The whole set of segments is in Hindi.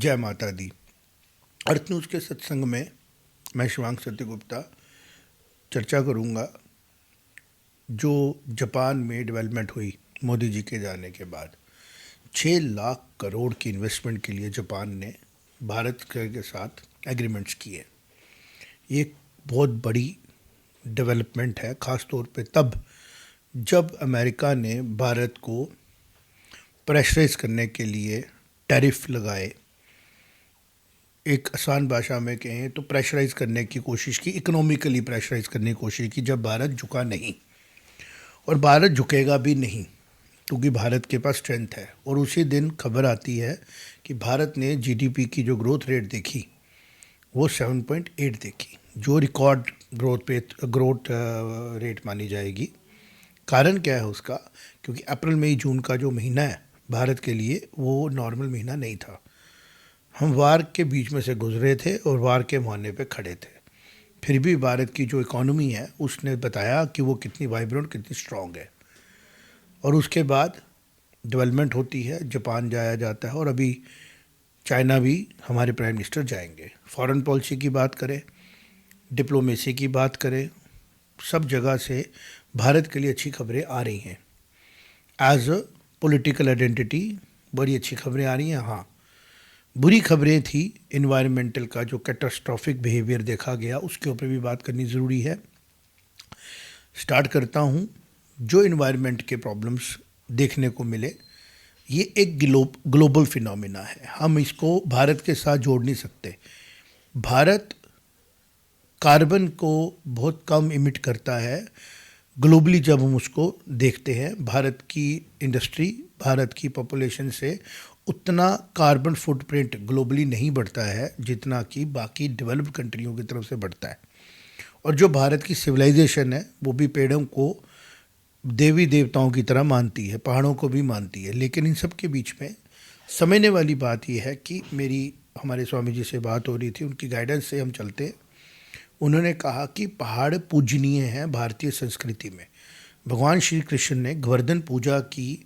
जय माता दी। अर्थ न्यूज़ के सत्संग में मैं शिवांग सत्यगुप्ता चर्चा करूंगा जो जापान में डेवलपमेंट हुई मोदी जी के जाने के बाद। 6 लाख करोड़ की इन्वेस्टमेंट के लिए जापान ने भारत के साथ एग्रीमेंट्स किए। ये एक बहुत बड़ी डेवलपमेंट है, ख़ास तौर पे तब जब अमेरिका ने भारत को प्रेशराइज करने के लिए टैरिफ लगाए। एक आसान भाषा में कहें तो प्रेशराइज करने की कोशिश की, इकोनॉमिकली प्रेशराइज करने की कोशिश की, जब भारत झुका नहीं और भारत झुकेगा भी नहीं क्योंकि भारत के पास स्ट्रेंथ है। और उसी दिन खबर आती है कि भारत ने जीडीपी की जो ग्रोथ रेट देखी वो 7.8 देखी, जो रिकॉर्ड ग्रोथ रेट मानी जाएगी। कारण क्या है उसका? क्योंकि अप्रैल मई जून का जो महीना है भारत के लिए वो नॉर्मल महीना नहीं था। हम वार के बीच में से गुजरे थे और वार के मुहाने पे खड़े थे। फिर भी भारत की जो इकॉनमी है उसने बताया कि वो कितनी वाइब्रेंट, कितनी स्ट्रॉन्ग है। और उसके बाद डेवलपमेंट होती है, जापान जाया जाता है और अभी चाइना भी हमारे प्राइम मिनिस्टर जाएंगे। फॉरेन पॉलिसी की बात करें, डिप्लोमेसी की बात करें, सब जगह से भारत के लिए अच्छी खबरें आ रही हैं। एज अ पॉलिटिकल आइडेंटिटी बड़ी अच्छी खबरें आ रही हैं। हाँ, बुरी खबरें थी, इन्वायरमेंटल का जो कैटास्ट्रॉफिक बिहेवियर देखा गया उसके ऊपर भी बात करनी ज़रूरी है। स्टार्ट करता हूँ। जो इन्वायरमेंट के प्रॉब्लम्स देखने को मिले, ये एक ग्लोबल फिनोमिना है। हम इसको भारत के साथ जोड़ नहीं सकते। भारत कार्बन को बहुत कम इमिट करता है ग्लोबली। जब हम उसको देखते हैं, भारत की इंडस्ट्री, भारत की पॉपुलेशन से उतना कार्बन फुटप्रिंट ग्लोबली नहीं बढ़ता है जितना कि बाकी डेवलप्ड कंट्रियों की तरफ से बढ़ता है। और जो भारत की सिविलाइजेशन है वो भी पेड़ों को देवी देवताओं की तरह मानती है, पहाड़ों को भी मानती है। लेकिन इन सब के बीच में समझने वाली बात यह है कि हमारे स्वामी जी से बात हो रही थी, उनकी गाइडेंस से हम चलते हैं। उन्होंने कहा कि पहाड़ पूजनीय हैं भारतीय संस्कृति में। भगवान श्री कृष्ण ने गोवर्धन पूजा की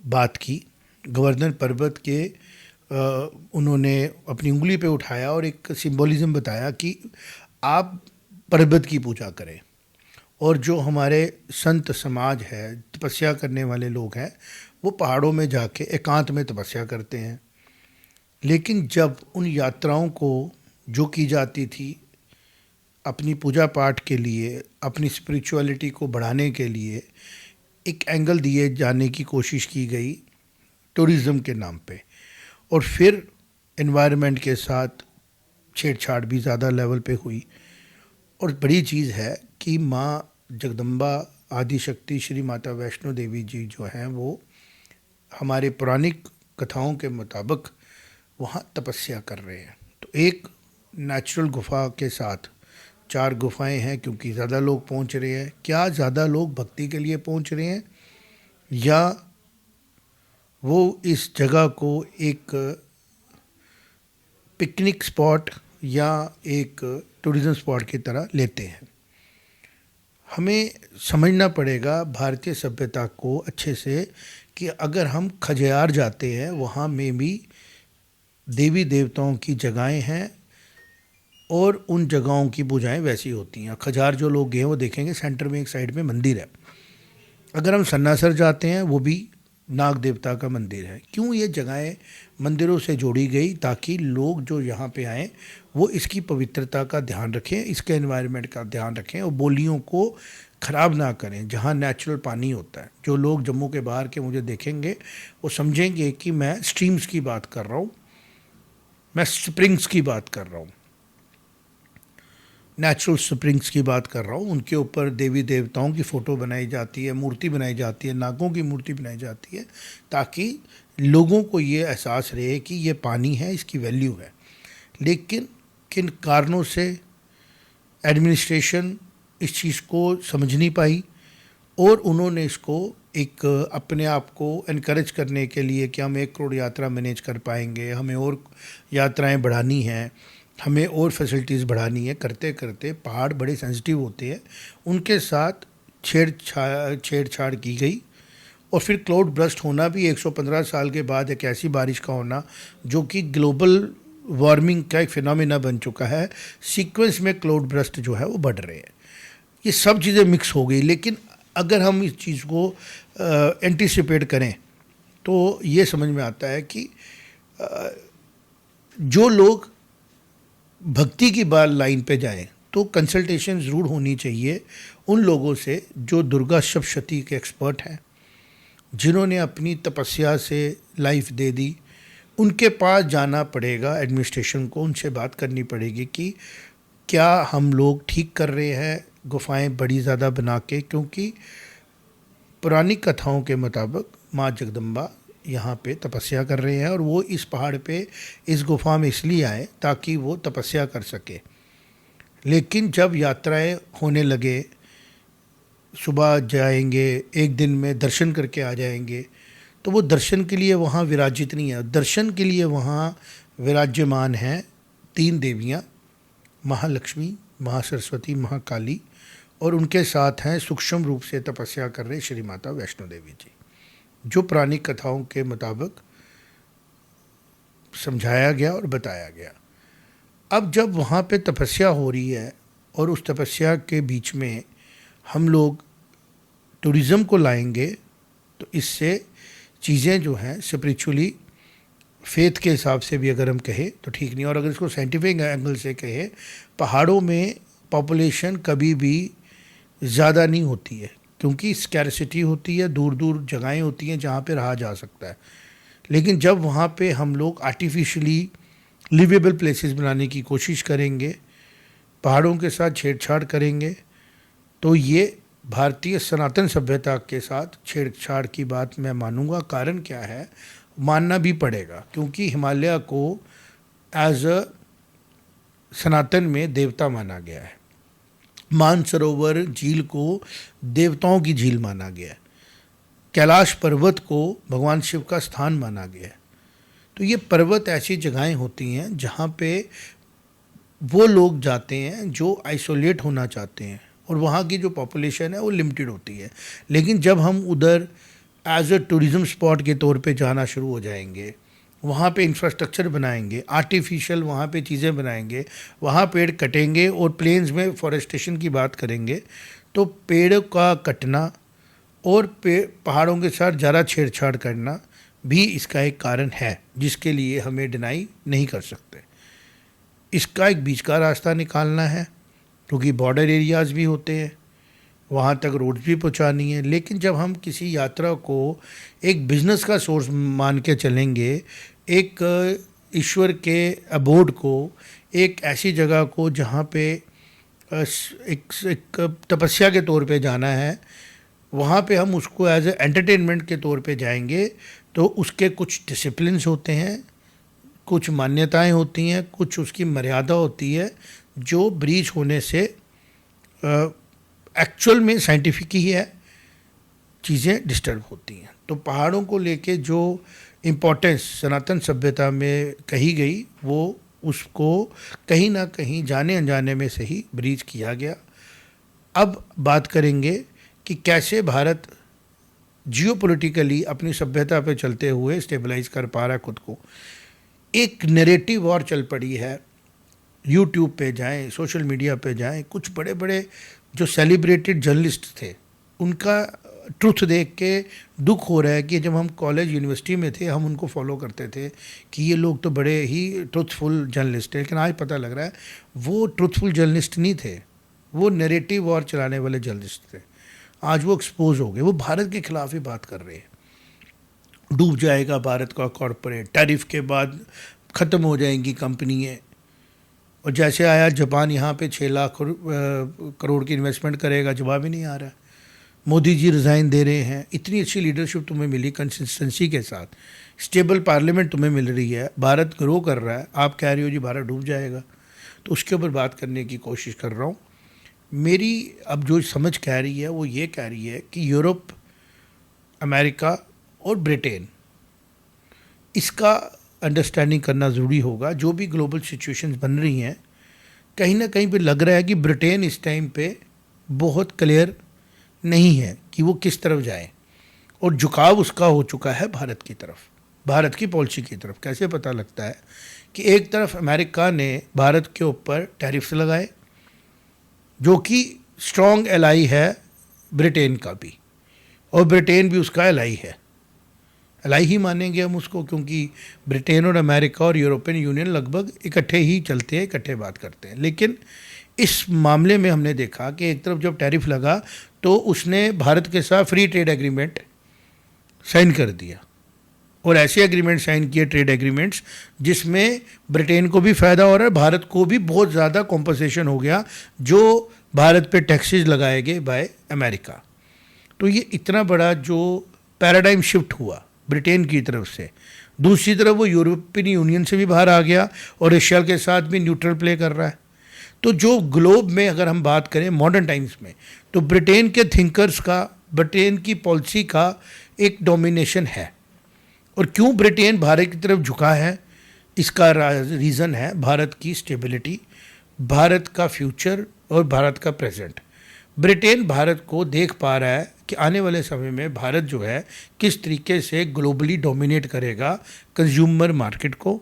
बात की। गोवर्धन पर्वत के उन्होंने अपनी उंगली पे उठाया और एक सिंबोलिज्म बताया कि आप पर्वत की पूजा करें। और जो हमारे संत समाज है, तपस्या करने वाले लोग हैं, वो पहाड़ों में जाके एकांत में तपस्या करते हैं। लेकिन जब उन यात्राओं को जो की जाती थी अपनी पूजा पाठ के लिए, अपनी स्पिरिचुअलिटी को बढ़ाने के लिए, एक एंगल दिए जाने की कोशिश की गई टूरिज़्म के नाम पे, और फिर एनवायरनमेंट के साथ छेड़छाड़ भी ज़्यादा लेवल पे हुई। और बड़ी चीज़ है कि माँ जगदम्बा आदिशक्ति श्री माता वैष्णो देवी जी जो हैं वो हमारे पौराणिक कथाओं के मुताबिक वहाँ तपस्या कर रहे हैं। तो एक नेचुरल गुफा के साथ 4 गुफाएं हैं, क्योंकि ज़्यादा लोग पहुँच रहे हैं। क्या ज़्यादा लोग भक्ति के लिए पहुँच रहे हैं या वो इस जगह को एक पिकनिक स्पॉट या एक टूरिज़म स्पॉट की तरह लेते हैं? हमें समझना पड़ेगा भारतीय सभ्यता को अच्छे से कि अगर हम खजियार जाते हैं, वहाँ में भी देवी देवताओं की जगहें हैं और उन जगहों की पूजाएं वैसी होती हैं। खजियार जो लोग गए हैं वो देखेंगे सेंटर में एक साइड में मंदिर है। अगर हम सन्नासर जाते हैं, वो भी नाग देवता का मंदिर है। क्यों ये जगहें मंदिरों से जोड़ी गई? ताकि लोग जो यहाँ पे आएँ वो इसकी पवित्रता का ध्यान रखें, इसके एनवायरनमेंट का ध्यान रखें और बोलियों को ख़राब ना करें। जहाँ नेचुरल पानी होता है, जो लोग जम्मू के बाहर के मुझे देखेंगे वो समझेंगे कि मैं स्ट्रीम्स की बात कर रहा हूँ, मैं स्प्रिंग्स की बात कर रहा हूँ, नेचुरल स्प्रिंग्स की बात कर रहा हूँ। उनके ऊपर देवी देवताओं की फ़ोटो बनाई जाती है, मूर्ति बनाई जाती है, नागों की मूर्ति बनाई जाती है, ताकि लोगों को ये एहसास रहे कि ये पानी है, इसकी वैल्यू है। लेकिन किन कारणों से एडमिनिस्ट्रेशन इस चीज़ को समझ नहीं पाई और उन्होंने इसको एक अपने आप को इनकरेज करने के लिए कि हम 1 करोड़ यात्रा मैनेज कर पाएंगे, हमें और यात्राएं बढ़ानी हैं, हमें और फैसिलिटीज़ बढ़ानी है, करते करते पहाड़ बड़े सेंसिटिव होते हैं, उनके साथ छेड़छाड़ की गई और फिर क्लाउड बर्स्ट होना भी 115 साल के बाद एक ऐसी बारिश का होना जो कि ग्लोबल वार्मिंग का एक फिनोमेना बन चुका है। सीक्वेंस में क्लाउड बर्स्ट जो है वो बढ़ रहे हैं। ये सब चीज़ें मिक्स हो गई। लेकिन अगर हम इस चीज़ को एंटिसिपेट करें तो ये समझ में आता है कि जो लोग भक्ति की बात लाइन पे जाएं तो कंसल्टेशन ज़रूर होनी चाहिए उन लोगों से जो दुर्गा सप्तशती के एक्सपर्ट हैं, जिन्होंने अपनी तपस्या से लाइफ दे दी। उनके पास जाना पड़ेगा एडमिनिस्ट्रेशन को, उनसे बात करनी पड़ेगी कि क्या हम लोग ठीक कर रहे हैं गुफाएं बड़ी ज़्यादा बना के, क्योंकि पुरानी कथाओं के मुताबिक माँ जगदम्बा यहाँ पे तपस्या कर रहे हैं और वो इस पहाड़ पे इस गुफा में इसलिए आए ताकि वो तपस्या कर सके। लेकिन जब यात्राएं होने लगे, सुबह जाएंगे, एक दिन में दर्शन करके आ जाएंगे, तो वो दर्शन के लिए वहाँ विराजित नहीं है। दर्शन के लिए वहाँ विराज्यमान हैं 3 देवियाँ, महालक्ष्मी, महासरस्वती, महाकाली, और उनके साथ हैं सूक्ष्म रूप से तपस्या कर रहे श्री माता वैष्णो देवी जी, जो पुरानी कथाओं के मुताबिक समझाया गया और बताया गया। अब जब वहाँ पे तपस्या हो रही है और उस तपस्या के बीच में हम लोग टूरिज़्म को लाएंगे तो इससे चीज़ें जो हैं स्पिरिचुअली फेथ के हिसाब से भी अगर हम कहें तो ठीक नहीं। और अगर इसको साइंटिफिक एंगल से कहें, पहाड़ों में पॉपुलेशन कभी भी ज़्यादा नहीं होती है क्योंकि स्कैरसिटी होती है, दूर दूर जगहें होती हैं जहाँ पे रहा जा सकता है। लेकिन जब वहाँ पे हम लोग आर्टिफिशियली लिवेबल प्लेसेस बनाने की कोशिश करेंगे, पहाड़ों के साथ छेड़छाड़ करेंगे, तो ये भारतीय सनातन सभ्यता के साथ छेड़छाड़ की बात मैं मानूंगा। कारण क्या है, मानना भी पड़ेगा, क्योंकि हिमालय को एज अ सनातन में देवता माना गया है। मानसरोवर झील को देवताओं की झील माना गया है। कैलाश पर्वत को भगवान शिव का स्थान माना गया है। तो ये पर्वत ऐसी जगहें होती हैं जहाँ पे वो लोग जाते हैं जो आइसोलेट होना चाहते हैं और वहाँ की जो पॉपुलेशन है वो लिमिटेड होती है। लेकिन जब हम उधर एज अ टूरिज़्म स्पॉट के तौर पे जाना शुरू हो जाएंगे, वहाँ पे इंफ्रास्ट्रक्चर बनाएंगे, आर्टिफिशियल वहाँ पे चीज़ें बनाएंगे, वहाँ पेड़ कटेंगे और प्लेन्स में फॉरेस्टेशन की बात करेंगे, तो पेड़ का कटना और पहाड़ों के साथ ज़्यादा छेड़छाड़ करना भी इसका एक कारण है, जिसके लिए हमें डिनाई नहीं कर सकते। इसका एक बीच का रास्ता निकालना है, क्योंकि बॉर्डर एरियाज़ भी होते हैं, वहाँ तक रोड्स भी पहुँचानी है। लेकिन जब हम किसी यात्रा को एक बिज़नेस का सोर्स मान के चलेंगे, एक ईश्वर के अबोर्ड को, एक ऐसी जगह को जहाँ पे एक तपस्या के तौर पे जाना है, वहाँ पे हम उसको एज ए एंटरटेनमेंट के तौर पे जाएंगे, तो उसके कुछ डिसिप्लिन्स होते हैं, कुछ मान्यताएं होती हैं, कुछ उसकी मर्यादा होती है, जो ब्रीच होने से एक्चुअल में साइंटिफिक ही है, चीज़ें डिस्टर्ब होती हैं। तो पहाड़ों को लेके जो इम्पोर्टेंस सनातन सभ्यता में कही गई, वो उसको कहीं ना कहीं जाने अनजाने में से ही ब्रीच किया गया। अब बात करेंगे कि कैसे भारत जियोपॉलिटिकली अपनी सभ्यता पे चलते हुए स्टेबलाइज कर पा रहा है खुद को। एक नैरेटिव वॉर चल पड़ी है, यूट्यूब पे जाएं, सोशल मीडिया पे जाएं, कुछ बड़े बड़े जो सेलिब्रेटेड जर्नलिस्ट थे उनका ट्रुथ देख के दुख हो रहा है कि जब हम कॉलेज यूनिवर्सिटी में थे हम उनको फॉलो करते थे कि ये लोग तो बड़े ही ट्रुथफुल जर्नलिस्ट हैं, लेकिन आज पता लग रहा है वो ट्रुथफुल जर्नलिस्ट नहीं थे, वो नैरेटिव वॉर चलाने वाले जर्नलिस्ट थे। आज वो एक्सपोज हो गए, वो भारत के खिलाफ ही बात कर रहे हैं। डूब जाएगा भारत का कॉरपोरेट, टैरिफ के बाद ख़त्म हो जाएंगी कंपनियाँ। और जैसे आया जापान यहाँ पे 6 लाख करोड़ की इन्वेस्टमेंट करेगा, जवाब ही नहीं आ रहा है। मोदी जी रिज़ाइन दे रहे हैं, इतनी अच्छी लीडरशिप तुम्हें मिली कंसिस्टेंसी के साथ, स्टेबल पार्लियामेंट तुम्हें मिल रही है, भारत ग्रो कर रहा है, आप कह रहे हो जी भारत डूब जाएगा। तो उसके ऊपर बात करने की कोशिश कर रहा हूँ। मेरी अब जो समझ कह रही है वो ये कह रही है कि यूरोप, अमेरिका और ब्रिटेन, इसका अंडरस्टैंडिंग करना ज़रूरी होगा। जो भी ग्लोबल सिचुएशंस बन रही हैं, कहीं ना कहीं पे लग रहा है कि ब्रिटेन इस टाइम पे बहुत क्लियर नहीं है कि वो किस तरफ जाए। और झुकाव उसका हो चुका है भारत की तरफ, भारत की पॉलिसी की तरफ। कैसे पता लगता है कि एक तरफ अमेरिका ने भारत के ऊपर टैरिफ्स लगाए, जो कि स्ट्रॉन्ग एलाई है ब्रिटेन का भी, और ब्रिटेन भी उसका एलाई है, एलाई ही मानेंगे हम उसको, क्योंकि ब्रिटेन और अमेरिका और यूरोपियन यूनियन लगभग इकट्ठे ही चलते हैं, इकट्ठे बात करते हैं। लेकिन इस मामले में हमने देखा कि एक तरफ जब टैरिफ लगा तो उसने भारत के साथ फ्री ट्रेड एग्रीमेंट साइन कर दिया, और ऐसे एग्रीमेंट साइन किए, ट्रेड एग्रीमेंट्स, जिसमें ब्रिटेन को भी फ़ायदा हो रहा है, भारत को भी बहुत ज़्यादा कॉम्पनसेशन हो गया जो भारत पे टैक्सेस लगाए गए बाय अमेरिका। तो ये इतना बड़ा जो पैराडाइम शिफ्ट हुआ ब्रिटेन की तरफ से, दूसरी तरफ वो यूरोपियन यूनियन से भी बाहर आ गया और रशिया के साथ भी न्यूट्रल प्ले कर रहा है। तो जो ग्लोब में अगर हम बात करें मॉडर्न टाइम्स में, तो ब्रिटेन के थिंकर्स का, ब्रिटेन की पॉलिसी का एक डोमिनेशन है। और क्यों ब्रिटेन भारत की तरफ झुका है, इसका रीज़न है भारत की स्टेबिलिटी, भारत का फ्यूचर और भारत का प्रेजेंट। ब्रिटेन भारत को देख पा रहा है कि आने वाले समय में भारत जो है किस तरीके से ग्लोबली डोमिनेट करेगा कंज्यूमर मार्केट को,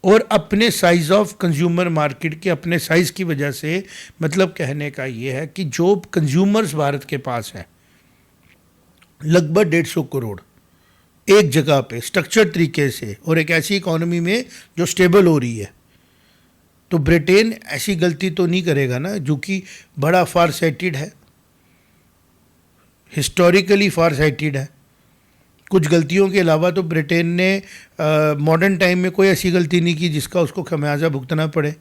और अपने साइज़ ऑफ कंज्यूमर मार्केट के अपने साइज़ की वजह से, मतलब कहने का ये है कि जो कंज्यूमर्स भारत के पास हैं लगभग 150 करोड़ एक जगह पे स्ट्रक्चर्ड तरीके से, और एक ऐसी इकोनॉमी में जो स्टेबल हो रही है, तो ब्रिटेन ऐसी गलती तो नहीं करेगा ना, जो कि बड़ा फार साइटेड है, हिस्टोरिकली फार साइटेड है। कुछ गलतियों के अलावा तो ब्रिटेन ने मॉडर्न टाइम में कोई ऐसी गलती नहीं की जिसका उसको खमियाजा भुगतना पड़े,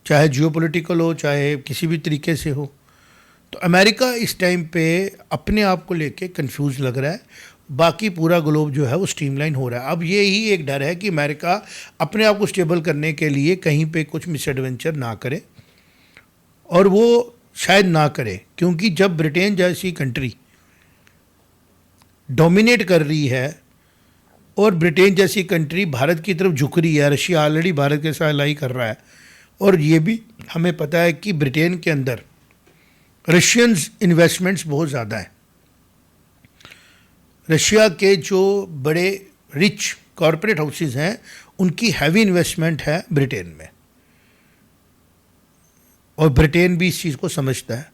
चाहे जियोपॉलिटिकल हो, चाहे किसी भी तरीके से हो। तो अमेरिका इस टाइम पे अपने आप को लेके कंफ्यूज लग रहा है, बाकी पूरा ग्लोब जो है वो स्ट्रीमलाइन हो रहा है। अब ये ही एक डर है कि अमेरिका अपने आप को स्टेबल करने के लिए कहीं पे कुछ मिसएडवेंचर ना करे, और वो शायद ना करे, क्योंकि जब ब्रिटेन जैसी कंट्री डोमिनेट कर रही है और ब्रिटेन जैसी कंट्री भारत की तरफ झुक रही है, रशिया ऑलरेडी भारत के साथ लड़ाई कर रहा है, और ये भी हमें पता है कि ब्रिटेन के अंदर रशियंस इन्वेस्टमेंट्स बहुत ज़्यादा हैं। रशिया के जो बड़े रिच कॉरपोरेट हाउसेस हैं उनकी हैवी इन्वेस्टमेंट है ब्रिटेन में, और ब्रिटेन भी इस चीज़ को समझता है।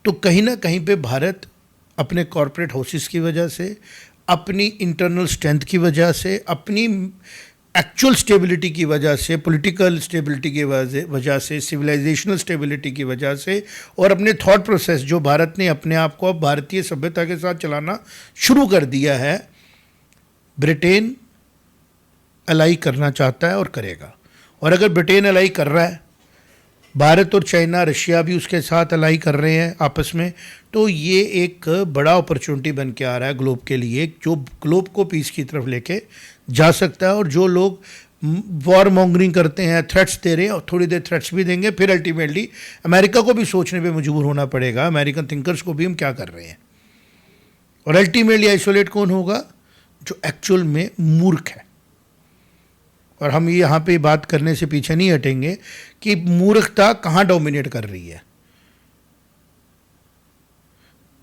तो कहीं ना कहीं पे भारत अपने कॉरपोरेट हाउसेस की वजह से, अपनी इंटरनल स्ट्रेंथ की वजह से, अपनी एक्चुअल स्टेबिलिटी की वजह से, पॉलिटिकल स्टेबिलिटी की वजह से, सिविलाइजेशनल स्टेबिलिटी की वजह से, और अपने थॉट प्रोसेस जो भारत ने अपने आप को अब भारतीय सभ्यता के साथ चलाना शुरू कर दिया है, ब्रिटेन अलाई करना चाहता है और करेगा। और अगर ब्रिटेन अलाई कर रहा है, भारत और चाइना, रशिया भी उसके साथ अलाई कर रहे हैं आपस में, तो ये एक बड़ा अपॉर्चुनिटी बन के आ रहा है ग्लोब के लिए, जो ग्लोब को पीस की तरफ लेके जा सकता है। और जो लोग वॉर मॉन्गरिंग करते हैं, थ्रेट्स दे रहे हैं, और थोड़ी देर थ्रेट्स भी देंगे, फिर अल्टीमेटली अमेरिका को भी सोचने पे मजबूर होना पड़ेगा, अमेरिकन थिंकर्स को भी हम क्या कर रहे हैं। और अल्टीमेटली आइसोलेट कौन होगा? जो एक्चुअल में मूर्ख है। और हम यहाँ पे बात करने से पीछे नहीं हटेंगे कि मूर्खता कहाँ डोमिनेट कर रही है।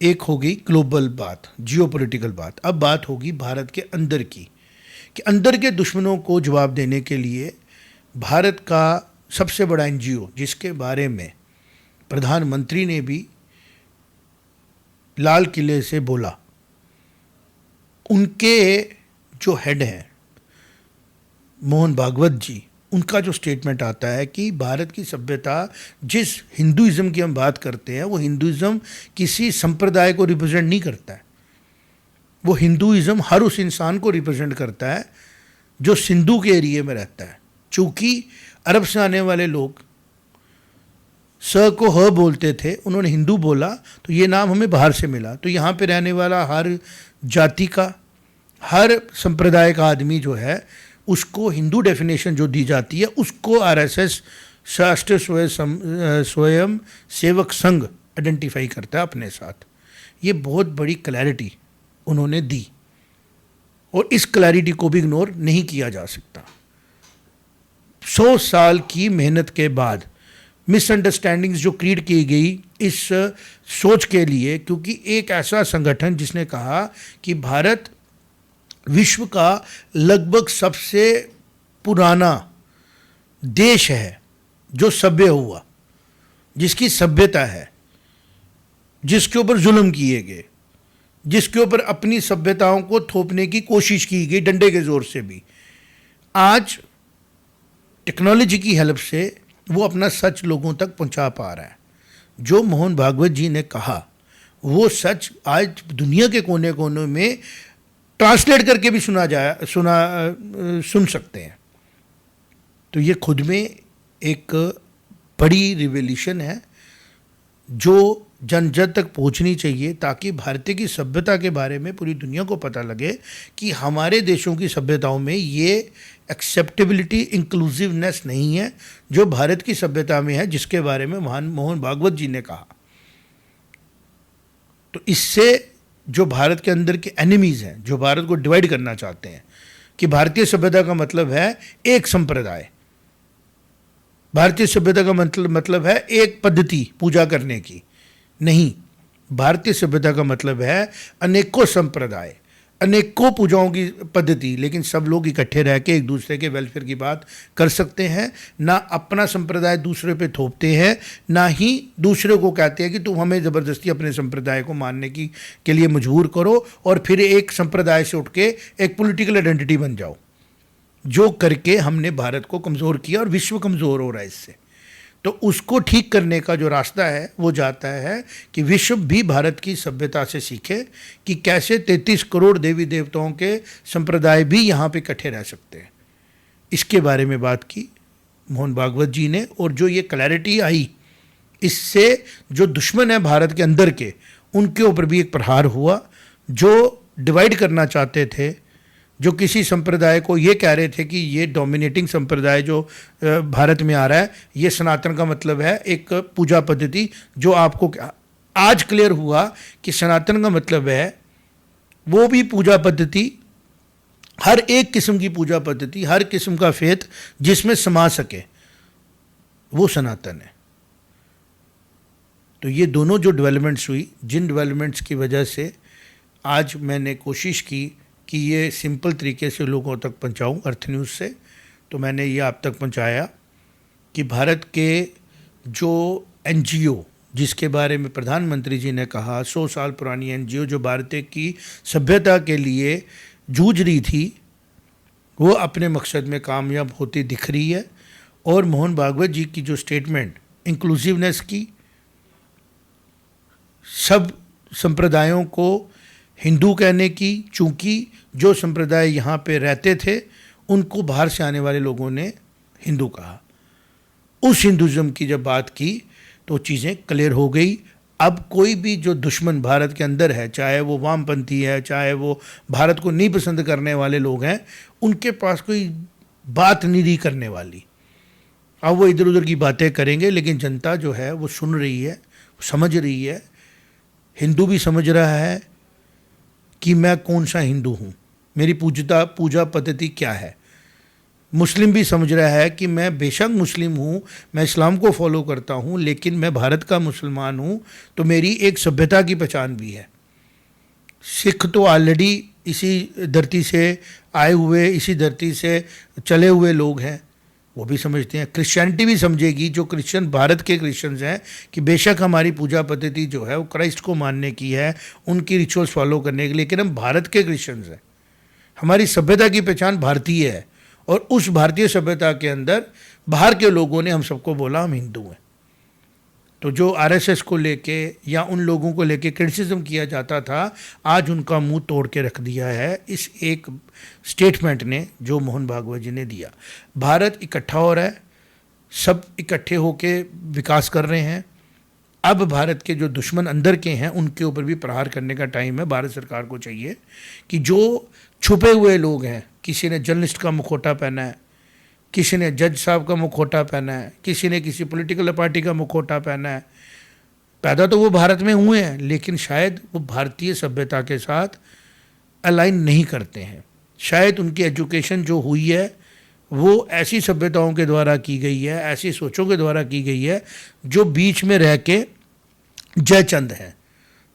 एक होगी ग्लोबल बात, जियोपॉलिटिकल बात, अब बात होगी भारत के अंदर की, कि अंदर के दुश्मनों को जवाब देने के लिए भारत का सबसे बड़ा एनजीओ, जिसके बारे में प्रधानमंत्री ने भी लाल किले से बोला, उनके जो हेड हैं मोहन भागवत जी, उनका जो स्टेटमेंट आता है कि भारत की सभ्यता, जिस हिंदुइज़्म की हम बात करते हैं, वो हिंदुइज़्म किसी संप्रदाय को रिप्रेजेंट नहीं करता है। वो हिंदुइज़्म हर उस इंसान को रिप्रेजेंट करता है जो सिंधु के एरिए में रहता है। चूँकि अरब से आने वाले लोग स को ह बोलते थे, उन्होंने हिंदू बोला तो ये नाम हमें बाहर से मिला। तो यहाँ पे रहने वाला हर जाति का, हर संप्रदाय का आदमी जो है, उसको हिंदू डेफिनेशन जो दी जाती है, उसको आरएसएस राष्ट्रीय स्वयं सेवक संघ आइडेंटिफाई करता है अपने साथ। ये बहुत बड़ी क्लैरिटी उन्होंने दी, और इस क्लैरिटी को भी इग्नोर नहीं किया जा सकता। 100 साल की मेहनत के बाद मिसअंडरस्टैंडिंग्स जो क्रिएट की गई इस सोच के लिए, क्योंकि एक ऐसा संगठन जिसने कहा कि भारत विश्व का लगभग सबसे पुराना देश है जो सभ्य हुआ, जिसकी सभ्यता है, जिसके ऊपर जुल्म किए गए, जिसके ऊपर अपनी सभ्यताओं को थोपने की कोशिश की गई डंडे के जोर से भी, आज टेक्नोलॉजी की हेल्प से वो अपना सच लोगों तक पहुंचा पा रहा है। जो मोहन भागवत जी ने कहा वो सच आज दुनिया के कोने कोने में ट्रांसलेट करके भी सुन सकते हैं। तो ये खुद में एक बड़ी रिवॉल्यूशन है जो जन जन तक पहुंचनी चाहिए, ताकि भारतीय की सभ्यता के बारे में पूरी दुनिया को पता लगे कि हमारे देशों की सभ्यताओं में ये एक्सेप्टेबिलिटी, इंक्लूसिवनेस नहीं है जो भारत की सभ्यता में है, जिसके बारे में मोहन भागवत जी ने कहा। तो इससे जो भारत के अंदर के एनिमीज हैं, जो भारत को डिवाइड करना चाहते हैं कि भारतीय सभ्यता का मतलब है एक संप्रदाय, भारतीय सभ्यता का मतलब है एक पद्धति पूजा करने की, नहीं, भारतीय सभ्यता का मतलब है अनेकों संप्रदाय, अनेकों पूजाओं की पद्धति, लेकिन सब लोग इकट्ठे रह के एक दूसरे के वेलफेयर की बात कर सकते हैं। ना अपना संप्रदाय दूसरे पे थोपते हैं, ना ही दूसरे को कहते हैं कि तुम हमें ज़बरदस्ती अपने संप्रदाय को मानने के लिए मजबूर करो और फिर एक संप्रदाय से उठ के एक पॉलिटिकल आइडेंटिटी बन जाओ, जो करके हमने भारत को कमज़ोर किया और विश्व कमज़ोर हो रहा है इससे। तो उसको ठीक करने का जो रास्ता है वो जाता है कि विश्व भी भारत की सभ्यता से सीखे कि कैसे 33 करोड़ देवी देवताओं के संप्रदाय भी यहाँ पे इकट्ठे रह सकते हैं। इसके बारे में बात की मोहन भागवत जी ने, और जो ये क्लैरिटी आई, इससे जो दुश्मन है भारत के अंदर के, उनके ऊपर भी एक प्रहार हुआ। जो डिवाइड करना चाहते थे, जो किसी संप्रदाय को ये कह रहे थे कि ये डोमिनेटिंग संप्रदाय जो भारत में आ रहा है, ये सनातन का मतलब है एक पूजा पद्धति, जो आपको आज क्लियर हुआ कि सनातन का मतलब है वो भी पूजा पद्धति, हर एक किस्म की पूजा पद्धति, हर किस्म का फेथ जिसमें समा सके, वो सनातन है। तो ये दोनों जो डेवलपमेंट्स हुई, जिन डेवलपमेंट्स की वजह से आज मैंने कोशिश की कि ये सिंपल तरीके से लोगों तक पहुंचाऊं अर्थ न्यूज़ से, तो मैंने ये आप तक पहुंचाया कि भारत के जो NGO, जिसके बारे में प्रधानमंत्री जी ने कहा 100 साल पुरानी NGO जो भारत की सभ्यता के लिए जूझ रही थी, वो अपने मकसद में कामयाब होती दिख रही है। और मोहन भागवत जी की जो स्टेटमेंट इंक्लूसिवनेस की, सब संप्रदायों को हिंदू कहने की, चूँकि जो संप्रदाय यहाँ पे रहते थे उनको बाहर से आने वाले लोगों ने हिंदू कहा, उस हिंदुज़म की जब बात की तो चीज़ें क्लियर हो गई। अब कोई भी जो दुश्मन भारत के अंदर है, चाहे वो वामपंथी है, चाहे वो भारत को नहीं पसंद करने वाले लोग हैं, उनके पास कोई बात नहीं रही करने वाली। अब वो इधर उधर की बातें करेंगे, लेकिन जनता जो है वो सुन रही है, समझ रही है। हिंदू भी समझ रहा है कि मैं कौन सा हिंदू हूँ, मेरी पूजा पद्धति क्या है। मुस्लिम भी समझ रहा है कि मैं बेशक मुस्लिम हूँ, मैं इस्लाम को फॉलो करता हूँ, लेकिन मैं भारत का मुसलमान हूँ, तो मेरी एक सभ्यता की पहचान भी है। सिख तो ऑलरेडी इसी धरती से आए हुए, इसी धरती से चले हुए लोग हैं, वो भी समझते हैं। क्रिश्चियनिटी भी समझेगी, जो क्रिश्चियन भारत के क्रिश्चियंस हैं, कि बेशक हमारी पूजा पद्धति जो है वो क्राइस्ट को मानने की है, उनकी रिचुअल्स फॉलो करने के लिए, लेकिन हम भारत के क्रिश्चियंस हैं। हमारी सभ्यता की पहचान भारतीय है, और उस भारतीय सभ्यता के अंदर बाहर के लोगों ने हम सबको बोला हम हिंदू हैं। तो जो RSS को लेके या उन लोगों को लेके क्रिटिसिज्म किया जाता था, आज उनका मुंह तोड़ के रख दिया है इस एक स्टेटमेंट ने जो मोहन भागवत जी ने दिया। भारत इकट्ठा हो रहा है, सब इकट्ठे होके विकास कर रहे हैं। अब भारत के जो दुश्मन अंदर के हैं उनके ऊपर भी प्रहार करने का टाइम है। भारत सरकार को चाहिए कि जो छुपे हुए लोग हैं, किसी ने जर्नलिस्ट का मुखौटा पहना है, किसी ने जज साहब का मुखौटा पहना है, किसी ने किसी पॉलिटिकल पार्टी का मुखौटा पहना है, पैदा तो वो भारत में हुए हैं, लेकिन शायद वो भारतीय सभ्यता के साथ अलाइन नहीं करते हैं। शायद उनकी एजुकेशन जो हुई है वो ऐसी सभ्यताओं के द्वारा की गई है, ऐसी सोचों के द्वारा की गई है जो बीच में रह के जयचंद हैं।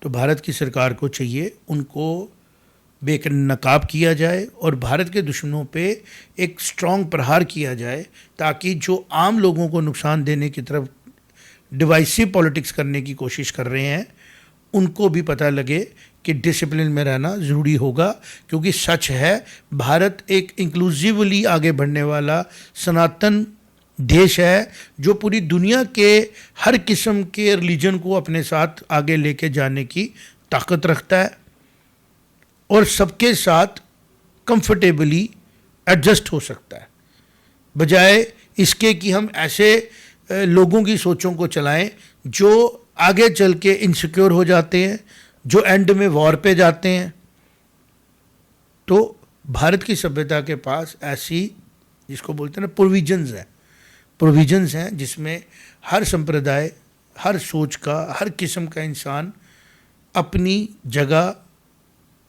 तो भारत की सरकार को चाहिए उनको बेनकाब किया जाए और भारत के दुश्मनों पे एक स्ट्रॉन्ग प्रहार किया जाए, ताकि जो आम लोगों को नुकसान देने की तरफ डिवाइसिव पॉलिटिक्स करने की कोशिश कर रहे हैं उनको भी पता लगे कि डिसिप्लिन में रहना ज़रूरी होगा। क्योंकि सच है, भारत एक इंक्लूसिवली आगे बढ़ने वाला सनातन देश है जो पूरी दुनिया के हर किस्म के रिलीजन को अपने साथ आगे लेके जाने की ताकत रखता है और सबके साथ कंफर्टेबली एडजस्ट हो सकता है, बजाय इसके कि हम ऐसे लोगों की सोचों को चलाएं जो आगे चल के इनसिक्योर हो जाते हैं, जो एंड में वॉर पे जाते हैं। तो भारत की सभ्यता के पास ऐसी, जिसको बोलते हैं ना, प्रोविजंस हैं जिसमें हर संप्रदाय, हर सोच का, हर किस्म का इंसान अपनी जगह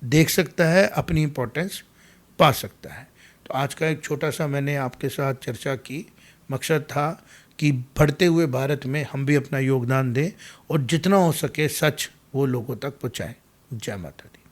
देख सकता है, अपनी इम्पोर्टेंस पा सकता है। तो आज का एक छोटा सा मैंने आपके साथ चर्चा की, मकसद था कि बढ़ते हुए भारत में हम भी अपना योगदान दें और जितना हो सके सच वो लोगों तक पहुँचाएं। जय माता दी।